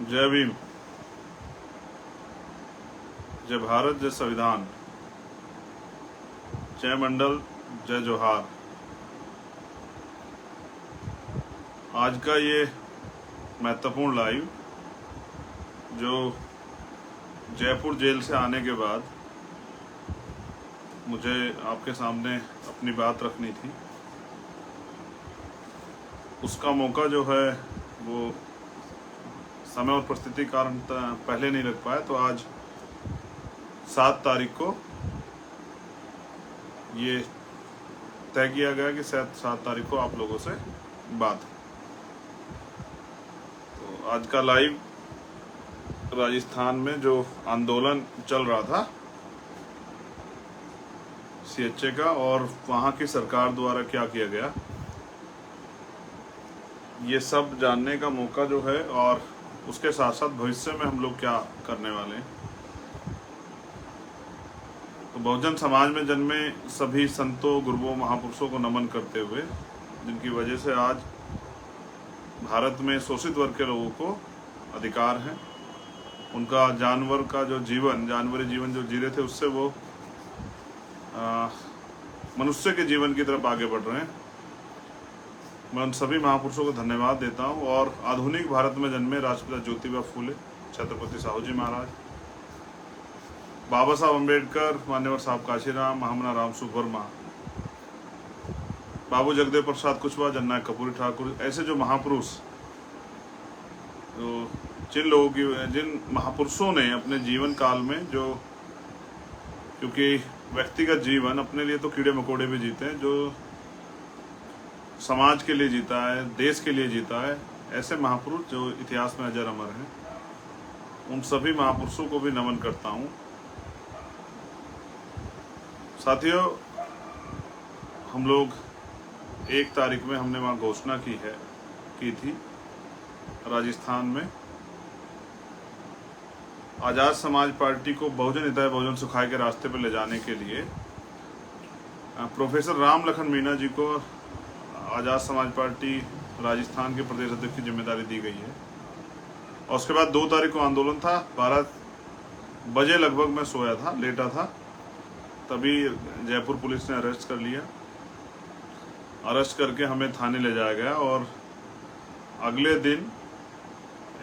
जय भीम, जय भारत, जय संविधान, जय मंडल, जय जोहार। आज का ये महत्वपूर्ण लाइव जो जयपुर जेल से आने के बाद मुझे आपके सामने अपनी बात रखनी थी, उसका मौका जो है वो समय और परिस्थिति कारण पहले नहीं लग पाया। तो आज 7 तारीख को ये तय किया गया कि 7 तारीख को आप लोगों से बात। तो आज का लाइव राजस्थान में जो आंदोलन चल रहा था CHA का और वहाँ की सरकार द्वारा क्या किया गया, ये सब जानने का मौका जो है, और उसके साथ साथ भविष्य में हम लोग क्या करने वाले हैं। तो बहुजन समाज में जन्मे सभी संतों, गुरुओं, महापुरुषों को नमन करते हुए, जिनकी वजह से आज भारत में शोषित वर्ग के लोगों को अधिकार है, उनका जानवर का जो जीवन, जानवरी जीवन जो जी रहे थे, उससे वो मनुष्य के जीवन की तरफ आगे बढ़ रहे हैं। मैं उन सभी महापुरुषों को धन्यवाद देता हूं। और आधुनिक भारत में जन्मे राष्ट्रपिता ज्योतिबा फूले, छत्रपति साहू जी महाराज, बाबा साहब अम्बेडकर, मान्यवर साहब काशीराम, महामना रामसुख वर्मा, बाबू जगदेव प्रसाद कुशवाहा, जननायक कर्पूरी ठाकुर, ऐसे जो महापुरुष, तो जिन महापुरुषों ने अपने जीवन काल में जो, क्योंकि व्यक्तिगत जीवन अपने लिए तो कीड़े मकोड़े भी जीते हैं, जो समाज के लिए जीता है, देश के लिए जीता है, ऐसे महापुरुष जो इतिहास में अजर अमर हैं, उन सभी महापुरुषों को भी नमन करता हूं। साथियों, हम लोग 1 तारीख में हमने वहां घोषणा की थी राजस्थान में, आजाद समाज पार्टी को बहुजन हिताय बहुजन सुखाय के रास्ते पर ले जाने के लिए प्रोफेसर राम लखन मीणा जी को आजाद समाज पार्टी राजस्थान के प्रदेश अध्यक्ष की जिम्मेदारी दी गई है। और उसके बाद 2 तारीख को आंदोलन था। 12 बजे लगभग मैं सोया था, लेटा था, तभी जयपुर पुलिस ने अरेस्ट कर लिया। अरेस्ट करके हमें थाने ले जाया गया और अगले दिन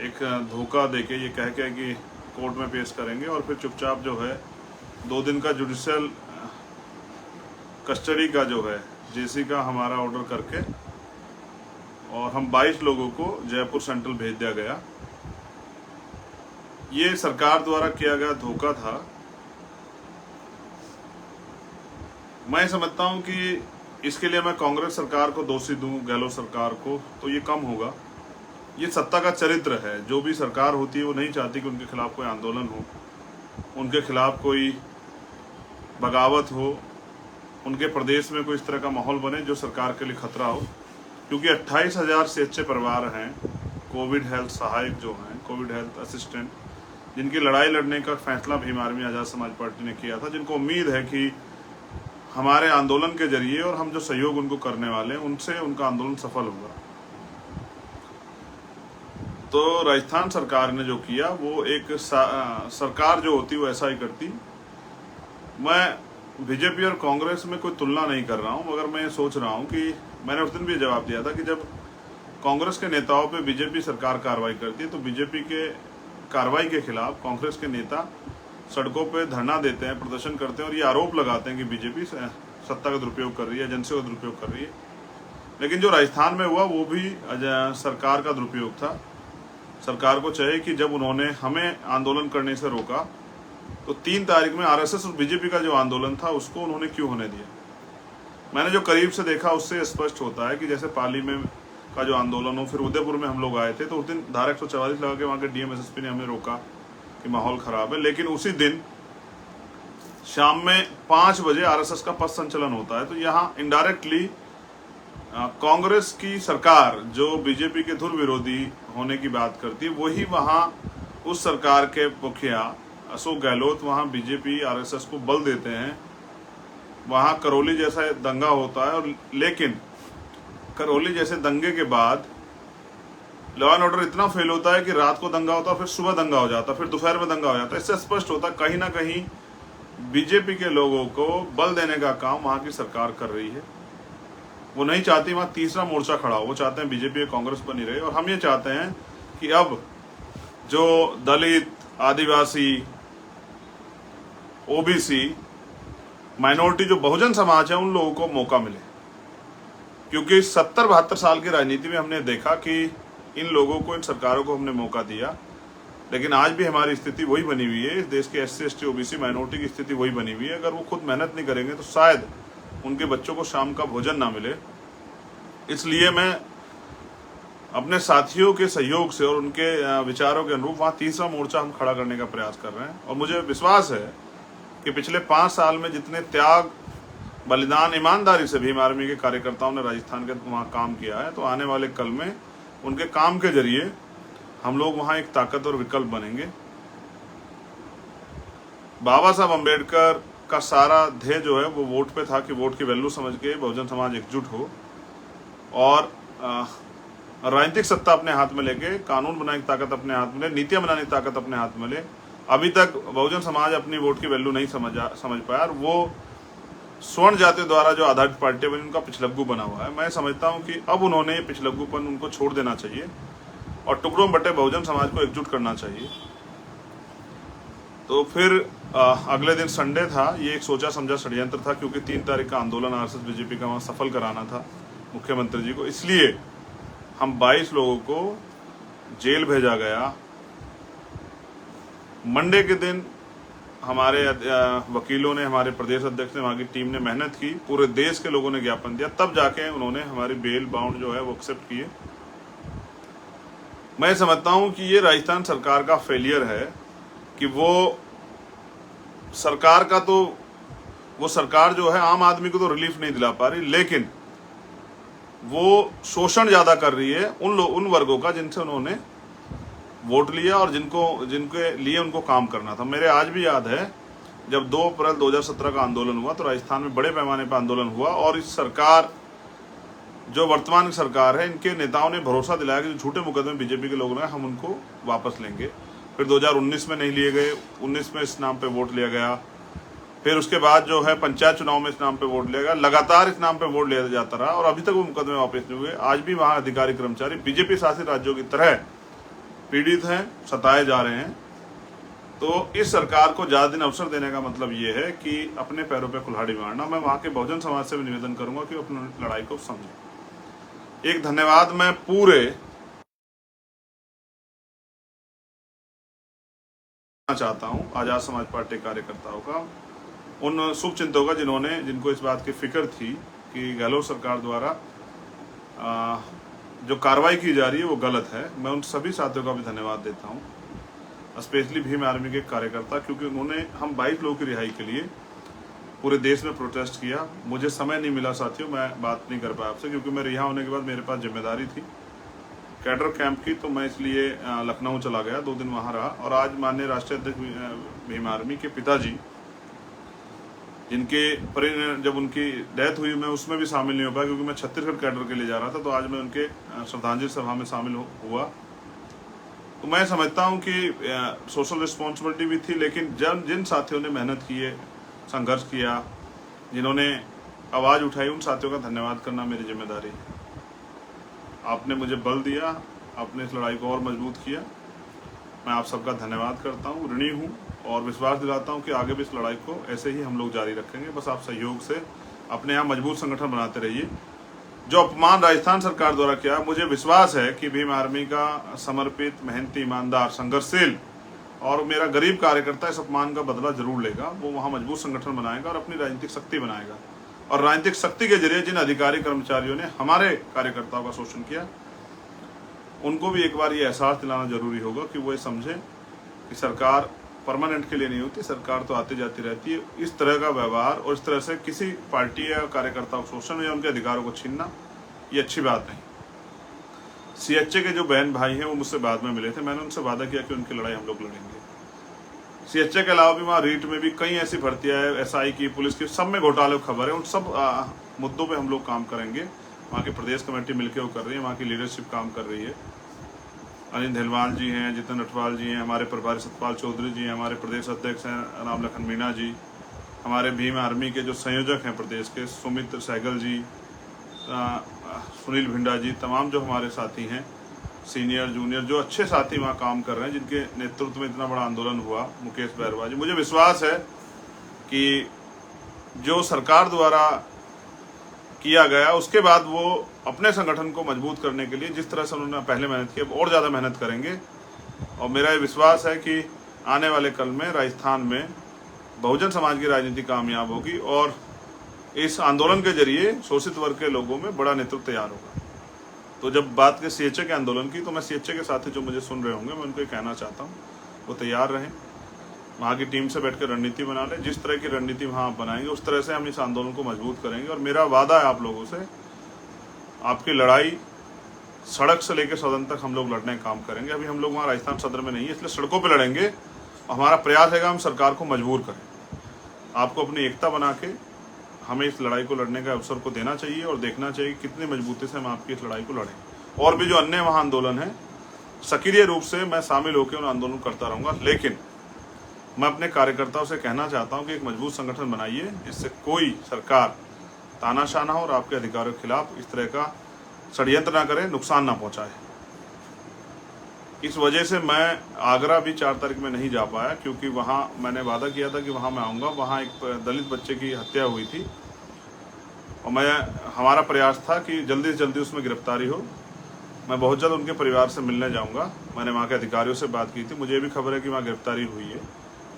एक धोखा देके, ये कह के कि कोर्ट में पेश करेंगे, और फिर चुपचाप जो है 2 दिन का जुडिशियल कस्टडी का जो है JC का हमारा ऑर्डर करके, और हम 22 लोगों को जयपुर सेंट्रल भेज दिया गया। ये सरकार द्वारा किया गया धोखा था। मैं समझता हूं कि इसके लिए मैं कांग्रेस सरकार को दोषी दूं, गहलोत सरकार को, तो ये कम होगा। ये सत्ता का चरित्र है। जो भी सरकार होती है वो नहीं चाहती कि उनके खिलाफ कोई आंदोलन हो, उनके खिलाफ कोई बगावत हो, उनके प्रदेश में कोई इस तरह का माहौल बने जो सरकार के लिए खतरा हो। क्योंकि 28,000 CHA परिवार हैं, कोविड हेल्थ सहायक जो हैं, कोविड हेल्थ असिस्टेंट, जिनकी लड़ाई लड़ने का फैसला भीम आर्मी आजाद समाज पार्टी ने किया था, जिनको उम्मीद है कि हमारे आंदोलन के जरिए और हम जो सहयोग उनको करने वाले हैं, उनसे उनका आंदोलन सफल होगा। तो राजस्थान सरकार ने जो किया, वो एक सरकार जो होती वो ऐसा ही करती। मैं बीजेपी और कांग्रेस में कोई तुलना नहीं कर रहा हूं, मगर मैं ये सोच रहा हूं कि मैंने उस दिन भी जवाब दिया था कि जब कांग्रेस के नेताओं पे बीजेपी सरकार कार्रवाई करती है, तो बीजेपी के कार्रवाई के खिलाफ कांग्रेस के नेता सड़कों पे धरना देते हैं, प्रदर्शन करते हैं, और ये आरोप लगाते हैं कि बीजेपी सत्ता का दुरुपयोग कर रही है, एजेंसी का दुरुपयोग कर रही है। लेकिन जो राजस्थान में हुआ वो भी सरकार का दुरुपयोग था। सरकार को चाहिए कि जब उन्होंने हमें आंदोलन करने से रोका, तो 3 तारीख में RSS और बीजेपी का जो आंदोलन था उसको उन्होंने क्यों होने दिया। मैंने जो करीब से देखा उससे स्पष्ट होता है कि जैसे पाली में का जो आंदोलन हो, फिर उदयपुर में हम लोग आए थे, तो उस दिन धारा 144 लगा के वहाँ के DM SSP ने हमें रोका कि माहौल खराब है। लेकिन उसी दिन शाम में 5 बजे RSS का पथ संचलन होता है। तो यहाँ इनडायरेक्टली कांग्रेस की सरकार जो बीजेपी के धुर विरोधी होने की बात करती है, वही वहाँ उस सरकार के मुखिया अशोक गहलोत वहाँ बीजेपी RSS को बल देते हैं। वहाँ करौली जैसा दंगा होता है, और लेकिन करौली जैसे दंगे के बाद लॉ एंड ऑर्डर इतना फेल होता है कि रात को दंगा होता है, फिर सुबह दंगा हो जाता है, फिर दोपहर में दंगा हो जाता है। इससे स्पष्ट होता है कहीं ना कहीं बीजेपी के लोगों को बल देने का काम वहां की सरकार कर रही है। वो नहीं चाहती वहां तीसरा मोर्चा खड़ा हो, वो चाहते हैं बीजेपी कांग्रेस बनी रहे। और हम ये चाहते हैं कि अब जो दलित, आदिवासी, ओबीसी, माइनॉरिटी, जो बहुजन समाज है, उन लोगों को मौका मिले। क्योंकि 70-72 साल की राजनीति में हमने देखा कि इन लोगों को, इन सरकारों को हमने मौका दिया, लेकिन आज भी हमारी स्थिति वही बनी हुई है। इस देश के SC, ST, OBC माइनॉरिटी की स्थिति वही बनी हुई है। अगर वो खुद मेहनत नहीं करेंगे तो शायद उनके बच्चों को शाम का भोजन ना मिले। इसलिए मैं अपने साथियों के सहयोग से और उनके विचारों के अनुरूप वहाँ तीसरा मोर्चा हम खड़ा करने का प्रयास कर रहे हैं। और मुझे विश्वास है कि पिछले 5 साल में जितने त्याग, बलिदान, ईमानदारी से भीम आर्मी के कार्यकर्ताओं ने राजस्थान के वहाँ काम किया है, तो आने वाले कल में उनके काम के जरिए हम लोग वहाँ एक ताकत और विकल्प बनेंगे। बाबा साहब अम्बेडकर का सारा ध्येय जो है वो वोट पे था कि वोट की वैल्यू समझ के बहुजन समाज एकजुट हो और राजनीतिक सत्ता अपने हाथ में लेके, कानून बनाने की ताकत अपने हाथ में ले, नीतियां बनाने की ताकत अपने हाथ में ले। अभी तक बहुजन समाज अपनी वोट की वैल्यू नहीं समझ पाया और वो स्वर्ण जाति द्वारा जो आधारित पार्टी बनी, उनका पिछलग्गू बना हुआ है। मैं समझता हूं कि अब उन्होंने पिछलग्गूपन उनको छोड़ देना चाहिए और टुकड़ों में बटे बहुजन समाज को एकजुट करना चाहिए। तो फिर अगले दिन संडे था, ये एक सोचा समझा षड्यंत्र था, क्योंकि 3 तारीख का आंदोलन RSS बीजेपी का वहां सफल कराना था मुख्यमंत्री जी को। इसलिए हम 22 लोगों को जेल भेजा गया। मंडे के दिन हमारे वकीलों ने, हमारे प्रदेश अध्यक्ष ने, वहाँ की टीम ने मेहनत की, पूरे देश के लोगों ने ज्ञापन दिया, तब जाके उन्होंने हमारी बेल बाउंड जो है वो एक्सेप्ट किए। मैं समझता हूं कि ये राजस्थान सरकार का फेलियर है कि वो सरकार का, तो वो सरकार जो है आम आदमी को तो रिलीफ नहीं दिला पा रही, लेकिन वो शोषण ज्यादा कर रही है उन वर्गों का जिनसे उन्होंने वोट लिया और जिनके लिए उनको काम करना था। मेरे आज भी याद है जब 2 अप्रैल 2017 का आंदोलन हुआ तो राजस्थान में बड़े पैमाने पर आंदोलन हुआ और इस सरकार, जो वर्तमान की सरकार है, इनके नेताओं ने भरोसा दिलाया कि जो झूठे मुकदमे बीजेपी के लोगों ने, हम उनको वापस लेंगे। फिर 2019 में नहीं लिए गए, 19 में इस नाम पे वोट लिया गया, फिर उसके बाद जो है पंचायत चुनाव में इस नाम पे वोट लिया गया, लगातार इस नाम पे वोट लिया जाता रहा और अभी तक वो मुकदमे वापस नहीं हुए। आज भी वहाँ अधिकारी कर्मचारी बीजेपी शासित राज्यों की तरह पीड़ित हैं, सताए जा रहे हैं। तो इस सरकार को ज्यादा दिन अवसर देने का मतलब ये है कि अपने पैरों पे कुल्हाड़ी मारना। मैं वहाँ के बहुजन समाज से भी निवेदन करूंगा कि अपनी लड़ाई को समझें। एक धन्यवाद मैं पूरे चाहता हूं आजाद समाज पार्टी कार्यकर्ताओं का, उन शुभचिंतकों का जिनको इस बात की फिक्र थी कि गहलोत सरकार द्वारा जो कार्रवाई की जा रही है वो गलत है। मैं उन सभी साथियों का भी धन्यवाद देता हूं, स्पेशली भीम आर्मी के कार्यकर्ता, क्योंकि उन्होंने हम 22 लोगों की रिहाई के लिए पूरे देश में प्रोटेस्ट किया। मुझे समय नहीं मिला साथियों, मैं बात नहीं कर पाया आपसे, क्योंकि मैं रिहा होने के बाद मेरे पास जिम्मेदारी थी कैडर कैंप की, तो मैं इसलिए लखनऊ चला गया, 2 दिन वहाँ रहा। और आज माननीय राष्ट्रीय अध्यक्ष भीम आर्मी के पिताजी, जिनके जब उनकी डेथ हुई मैं उसमें भी शामिल नहीं हो पाया क्योंकि मैं छत्तीसगढ़ कैडर के लिए जा रहा था, तो आज मैं उनके श्रद्धांजलि सभा में शामिल हुआ। तो मैं समझता हूं कि सोशल रिस्पॉन्सिबिलिटी भी थी, लेकिन जिन साथियों ने मेहनत की है, संघर्ष किया, जिन्होंने आवाज़ उठाई, उन साथियों का धन्यवाद करना मेरी जिम्मेदारी है। आपने मुझे बल दिया, आपने इस लड़ाई को और मजबूत किया। मैं आप सबका धन्यवाद करता हूँ, ऋणी हूँ और विश्वास दिलाता हूँ कि आगे भी इस लड़ाई को ऐसे ही हम लोग जारी रखेंगे। बस आप सहयोग से अपने यहाँ मजबूत संगठन बनाते रहिए। जो अपमान राजस्थान सरकार द्वारा किया, मुझे विश्वास है कि भीम आर्मी का समर्पित, मेहनती, ईमानदार, संघर्षशील और मेरा गरीब कार्यकर्ता इस अपमान का बदला जरूर लेगा। वो वहाँ मजबूत संगठन बनाएगा और अपनी राजनीतिक शक्ति बनाएगा। और राजनीतिक शक्ति के जरिए जिन अधिकारी कर्मचारियों ने हमारे कार्यकर्ताओं का शोषण किया, उनको भी एक बार ये एहसास दिलाना जरूरी होगा कि वो ये समझे कि सरकार परमानेंट के लिए नहीं होती, सरकार तो आती जाती रहती है। इस तरह का व्यवहार और इस तरह से किसी पार्टी या कार्यकर्ता को शोषण या उनके अधिकारों को छीनना, ये अच्छी बात नहीं। CHA के जो बहन भाई हैं वो मुझसे बाद में मिले थे, मैंने उनसे वादा किया कि उनकी लड़ाई हम लोग लड़ेंगे। CHA के अलावा भी वहाँ रीट में भी कई ऐसी भर्तियाँ है, SI की, पुलिस की, सब में घोटाले खबर है। उन सब मुद्दों पे हम लोग काम करेंगे। वहाँ की प्रदेश कमेटी मिलकर वो कर रही है, वहाँ की लीडरशिप काम कर रही है। अनिल ढेलवाल जी हैं, जितेंद्र अठवाल जी हैं, हमारे प्रभारी सतपाल चौधरी जी हैं, हमारे प्रदेश अध्यक्ष हैं राम लखन मीणा जी, हमारे भीम आर्मी के जो संयोजक हैं प्रदेश के सुमित सहगल जी, सुनील भिंडा जी, तमाम जो हमारे साथी हैं सीनियर जूनियर जो अच्छे साथी वहाँ काम कर रहे हैं, जिनके नेतृत्व में इतना बड़ा आंदोलन हुआ, मुकेश बैरवा जी, मुझे विश्वास है कि जो सरकार द्वारा किया गया उसके बाद वो अपने संगठन को मजबूत करने के लिए जिस तरह से उन्होंने पहले मेहनत की और ज़्यादा मेहनत करेंगे। और मेरा ये विश्वास है कि आने वाले कल में राजस्थान में बहुजन समाज की राजनीति कामयाब होगी और इस आंदोलन के जरिए शोषित वर्ग के लोगों में बड़ा नेतृत्व तैयार होगा। तो जब बात के सीएचए के आंदोलन की, तो मैं सीएचए के साथी जो मुझे सुन रहे होंगे, मैं उनको ये कहना चाहता हूँ वो तैयार रहें, वहाँ की टीम से बैठकर रणनीति बना लें। जिस तरह की रणनीति वहाँ बनाएंगे उस तरह से हम इस आंदोलन को मजबूत करेंगे। और मेरा वादा है आप लोगों से, आपकी लड़ाई सड़क से लेकर सदन तक हम लोग लड़ने का काम करेंगे। अभी हम लोग वहाँ राजस्थान सदर में नहीं है, इसलिए सड़कों पर लड़ेंगे। हमारा प्रयास है हम सरकार को मजबूर करें। आपको अपनी एकता बना के हमें इस लड़ाई को लड़ने का अवसर को देना चाहिए और देखना चाहिए कितनी मजबूती से हम आपकी इस लड़ाई को लड़ें। और भी जो अन्य वहाँ आंदोलन है, सक्रिय रूप से मैं शामिल होकर उन आंदोलन करता रहूँगा। लेकिन मैं अपने कार्यकर्ताओं से कहना चाहता हूं कि एक मजबूत संगठन बनाइए, जिससे कोई सरकार तानाशाह ना हो और आपके अधिकारियों के खिलाफ इस तरह का षड्यंत्र ना करे, नुकसान ना पहुंचाए। इस वजह से मैं आगरा भी 4 तारीख में नहीं जा पाया, क्योंकि वहां मैंने वादा किया था कि वहां मैं आऊँगा। वहां एक दलित बच्चे की हत्या हुई थी और हमारा प्रयास था कि जल्दी से जल्दी उसमें गिरफ्तारी हो। मैं बहुत जल्द उनके परिवार से मिलने जाऊँगा। मैंने वहाँ के अधिकारियों से बात की थी, मुझे भी खबर है कि वहाँ गिरफ्तारी हुई है,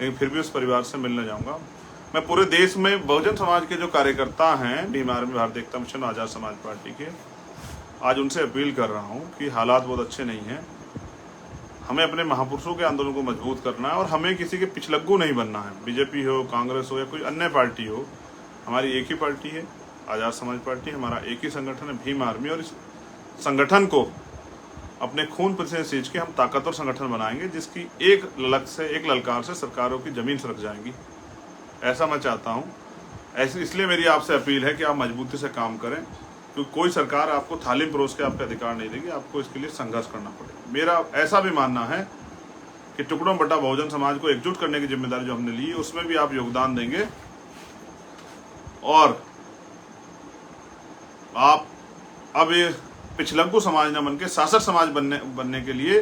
लेकिन फिर भी उस परिवार से मिलने जाऊंगा। मैं पूरे देश में बहुजन समाज के जो कार्यकर्ता हैं, भीम आर्मी, भारतीय एकता मिशन, आजाद समाज पार्टी के, आज उनसे अपील कर रहा हूं कि हालात बहुत अच्छे नहीं हैं। हमें अपने महापुरुषों के आंदोलन को मजबूत करना है और हमें किसी के पिछलग्गू नहीं बनना है। बीजेपी हो, कांग्रेस हो या कोई अन्य पार्टी हो, हमारी एक ही पार्टी है, आजाद समाज पार्टी। हमारा एक ही संगठन है, भीम आर्मी। और इस संगठन को अपने खून पसीने सींच के हम ताकतवर संगठन बनाएंगे, जिसकी एक ललकार से सरकारों की जमीन सरक जाएंगी। ऐसा मैं चाहता हूं। इसलिए मेरी आपसे अपील है कि आप मजबूती से काम करें, क्योंकि कोई सरकार आपको थाली में परोस के आपके अधिकार नहीं देगी, आपको इसके लिए संघर्ष करना पड़ेगा। मेरा ऐसा भी मानना है कि टुकड़ों बटा बहुजन समाज को एकजुट करने की जिम्मेदारी जो हमने ली है, उसमें भी आप योगदान देंगे और आप अब ये पिछलग्गू समाज न बन के शासक समाज बनने के लिए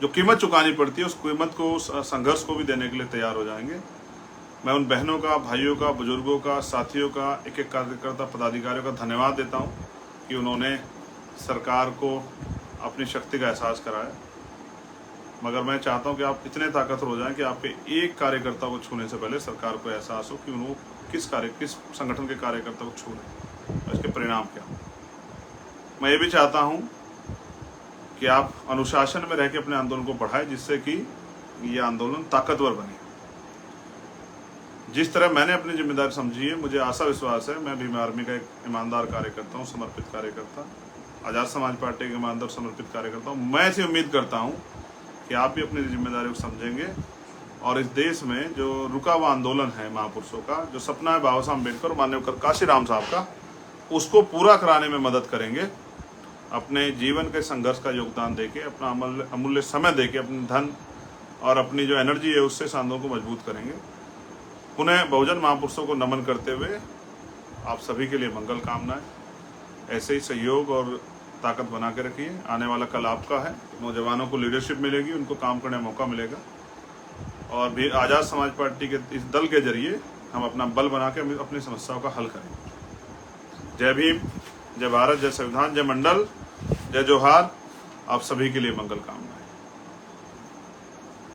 जो कीमत चुकानी पड़ती है, उस कीमत को, उस संघर्ष को भी देने के लिए तैयार हो जाएंगे। मैं उन बहनों का, भाइयों का, बुजुर्गों का, साथियों का, एक एक कार्यकर्ता, पदाधिकारियों का धन्यवाद देता हूं कि उन्होंने सरकार को अपनी शक्ति का एहसास कराया। मगर मैं चाहता हूं कि आप इतने ताकतवर हो जाएं कि आपके एक कार्यकर्ता को छूने से पहले सरकार को एहसास हो कि उन्होंने किस संगठन के कार्यकर्ता को छू रहे हैं, इसके परिणाम क्या हो। मैं ये भी चाहता हूं कि आप अनुशासन में रह के अपने आंदोलन को बढ़ाएं, जिससे कि ये आंदोलन ताकतवर बने। जिस तरह मैंने अपनी जिम्मेदारी समझी है, मुझे आशा विश्वास है, मैं भीम आर्मी का एक ईमानदार कार्यकर्ता हूँ, समर्पित कार्यकर्ता, आजाद समाज पार्टी के ईमानदार समर्पित कार्यकर्ता हूँ। मैं ऐसी उम्मीद करता हूँ कि आप भी अपनी जिम्मेदारी को समझेंगे और इस देश में जो रुका हुआ आंदोलन है महापुरुषों का, जो सपना है बाबा साहब अम्बेडकर, माननीय काशीराम साहब का, उसको पूरा कराने में मदद करेंगे। अपने जीवन के संघर्ष का योगदान देके, अपना अमूल्य समय देके, अपने धन और अपनी जो एनर्जी है उससे इस आंदोलन को मजबूत करेंगे। पुनः बहुजन महापुरुषों को नमन करते हुए आप सभी के लिए मंगल कामनाएं। ऐसे ही सहयोग और ताकत बना के रखिए। आने वाला कल आपका है। नौजवानों को लीडरशिप मिलेगी, उनको काम करने का मौका मिलेगा और भी आज़ाद समाज पार्टी के इस दल के जरिए हम अपना बल बना के अपनी समस्याओं का हल करेंगे। जय भीम, जय भारत, जय संविधान, जय मंडल, जय जोहार। आप सभी के लिए मंगल कामना।